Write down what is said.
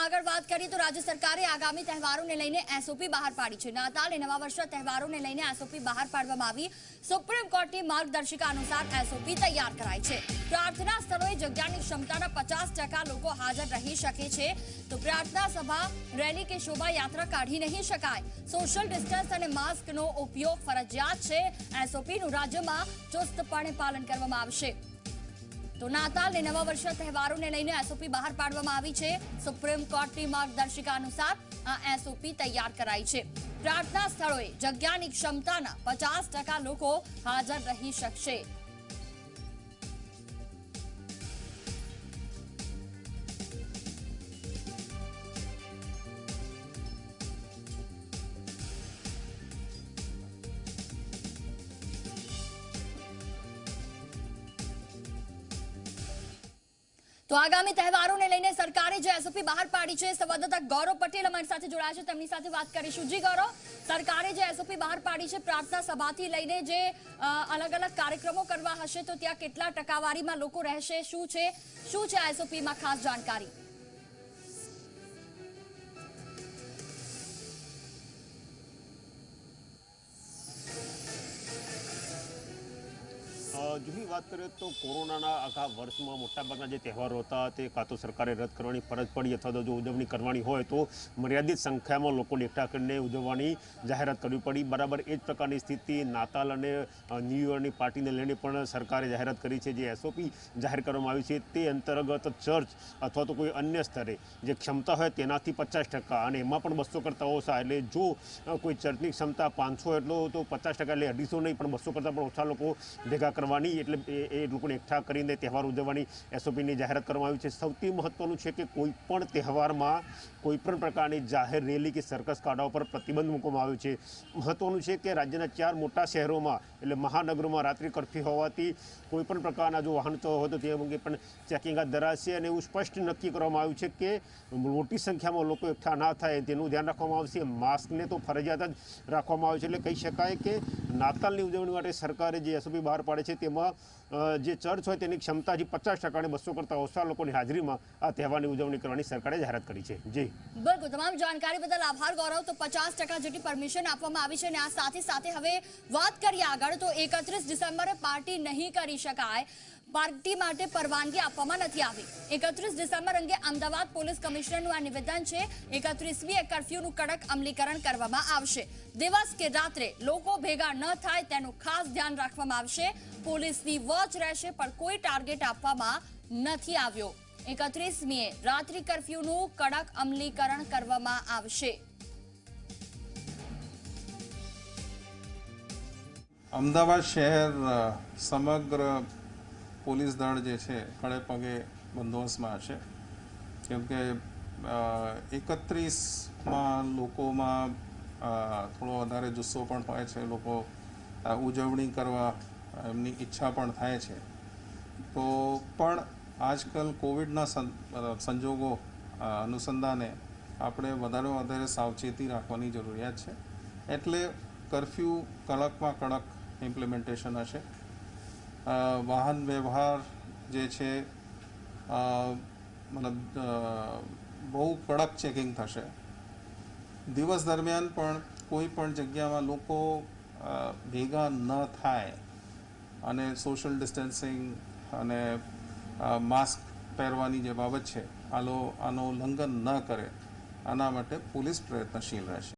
આગળ વાત કરીએ તો રાજ્ય સરકારે આગામી તહેવારોને લઈને એસઓપી બહાર પાડી છે। નાતાલ અને નવા વર્ષના તહેવારોને લઈને એસઓપી બહાર પાડવામાં આવી। સુપ્રીમ કોર્ટની માર્ગદર્શિકા અનુસાર એસઓપી તૈયાર કરાઈ છે। પ્રાર્થના સ્થળોએ જગ્યાની ક્ષમતાના 50% લોકો હાજર રહી શકે છે। તો પ્રાર્થના સભા, રેલી કે શોભાયાત્રા કાઢી નહીં શકાય। સોશિયલ ડિસ્ટન્સ અને માસ્કનો ઉપયોગ ફરજિયાત છે। એસઓપીનું રાજ્યમાં ચુસ્તપણે પાલન કરવામાં આવશે। તો નાતાલ અને નવા વર્ષના તહેવારોને લઈને એસઓપી બહાર પાડવામાં આવી છે। સુપ્રીમ કોર્ટની માર્ગદર્શિકા અનુસાર આ એસઓપી તૈયાર કરાઈ છે। પ્રાર્થના સ્થળોએ જગ્યાની ક્ષમતાના 50% લોકો હાજર રહી શકશે। તો આગામી તહેવારોને લઈને સરકારે જે એસઓપી બહાર પાડી છે, સંવાદદાતા ગૌરવ પટેલ અમારી સાથે જોડાયા છે, તેમની સાથે વાત કરીશું। જી ગૌરવ, સરકારે જે એસઓપી બહાર પાડી છે, પ્રાર્થના સભાથી લઈને જે અલગ અલગ કાર્યક્રમો કરવા હશે તો ત્યાં કેટલા ટકાવારીમાં લોકો રહેશે, શું છે એસઓપીમાં ખાસ જાણકારી? જૂની વાત કરીએ તો કોરોનાના આખા વર્ષમાં મોટાભાગના જે તહેવારો હતા તે કાં તો સરકારે રદ કરવાની ફરજ પડી અથવા તો જો ઉજવણી કરવાની હોય તો મર્યાદિત સંખ્યામાં લોકોને એકઠા કરીને ઉજવવાની જાહેરાત કરવી પડી। બરાબર એ જ પ્રકારની સ્થિતિ નાતાલ અને ન્યૂ યરની પાર્ટીને લઈને પણ સરકારે જાહેરાત કરી છે। જે એસઓપી જાહેર કરવામાં આવી છે તે અંતર્ગત ચર્ચ અથવા તો કોઈ અન્ય સ્તરે જે ક્ષમતા હોય તેનાથી 50% અને એમાં પણ 200 કરતાં ઓછા, એટલે જો કોઈ ચર્ચની ક્ષમતા 500 એટલો તો 50% એટલે 250 નહીં પણ 200 કરતાં પણ ઓછા લોકો ભેગા કરવાની, એટલે એ લોકોને એકઠા કરીને તહેવાર ઉજવવાની એસઓપીની જાહેરાત કરવામાં આવી છે। સૌથી મહત્વનું છે કે કોઈ પણ તહેવારમાં કોઈ પણ પ્રકારની જાહેર રેલી કે સર્કસ કાઢવા પર પ્રતિબંધ મૂકવામાં આવ્યો છે। મહત્વનું છે કે રાજ્યના 4 મોટા શહેરોમાં એટલે મહાનગરોમાં રાત્રિ કર્ફ્યુ હોવાથી કોઈ પણ પ્રકારના જો વાહન હોય તો તે અંગે પણ ચેકિંગ હાથ ધરાશે અને એવું સ્પષ્ટ નક્કી કરવામાં આવ્યું છે કે મોટી સંખ્યામાં લોકો એકઠા ના થાય તેનું ધ્યાન રાખવામાં આવશે। માસ્કને તો ફરજિયાત જ રાખવામાં આવે છે, એટલે કહી શકાય કે નાતાલની ઉજવણી માટે સરકારે જે એસઓપી બહાર પાડે છે તેમાં જે ચર્ચ હોય તેની ક્ષમતાથી 50% અને 200 કરતાં ઓછા લોકોની હાજરીમાં આ તહેવારની ઉજવણી કરવાની સરકારે જાહેરાત કરી છે। જી બિલકુલ, તમામ જાણકારી બદલ આભાર ગૌરવ। તો 50% જેટલી પરમિશન આપવામાં આવી છે અને આ સાથે હવે વાત કરીએ આગળ તો 31 ડિસેમ્બરે પાર્ટી નહીં કરી શકાય, પાર્ટી માટે પરવાનગી આપવામાં નથી આવી। 31 ડિસેમ્બર અંગે અમદાવાદ પોલીસ કમિશનરનું આ નિવેદન છે। 31મીએ કર્ફ્યુનું કડક અમલીકરણ કરવામાં આવશે। દિવસ કે રાત્રે લોકો ભેગા ન થાય તેનું ખાસ ધ્યાન રાખવામાં આવશે। પોલીસની વોચ રહેશે પણ કોઈ ટાર્ગેટ આપવામાં નથી આવ્યો। 31મીએ રાત્રિ કર્ફ્યુનું કડક અમલીકરણ કરવામાં આવશે। અમદાવાદ શહેર સમગ્ર પોલીસ દળ જે છે ખડે પગે બંદોબસ્તમાં હશે, કેમકે 31માં લોકોમાં થોડો વધારે જુસ્સો પણ હોય છે, લોકો ઉજવણી કરવા એમની ઈચ્છા પણ થાય છે। તો પણ આજકાલ કોવિડના સંજોગો અનુસંધાને આપણે વધારે સાવચેતી રાખવાની જરૂરિયાત છે, એટલે કર્ફ્યુ કડકમાં કડક ઇમ્પ્લિમેન્ટેશન હશે। વાહન વ્યવહાર જે છે મતલબ બહુ કડક ચેકિંગ થશે। દિવસ દરમિયાન પણ કોઈ પણ જગ્યામાં લોકો ભેગા ન થાય અને સોશિયલ ડિસ્ટન્સિંગ અને માસ્ક પહેરવાની જે બાબત છે આનો ઉલ્લંઘન ન કરે, આના માટે પોલીસ પ્રયત્નશીલ રહેશે।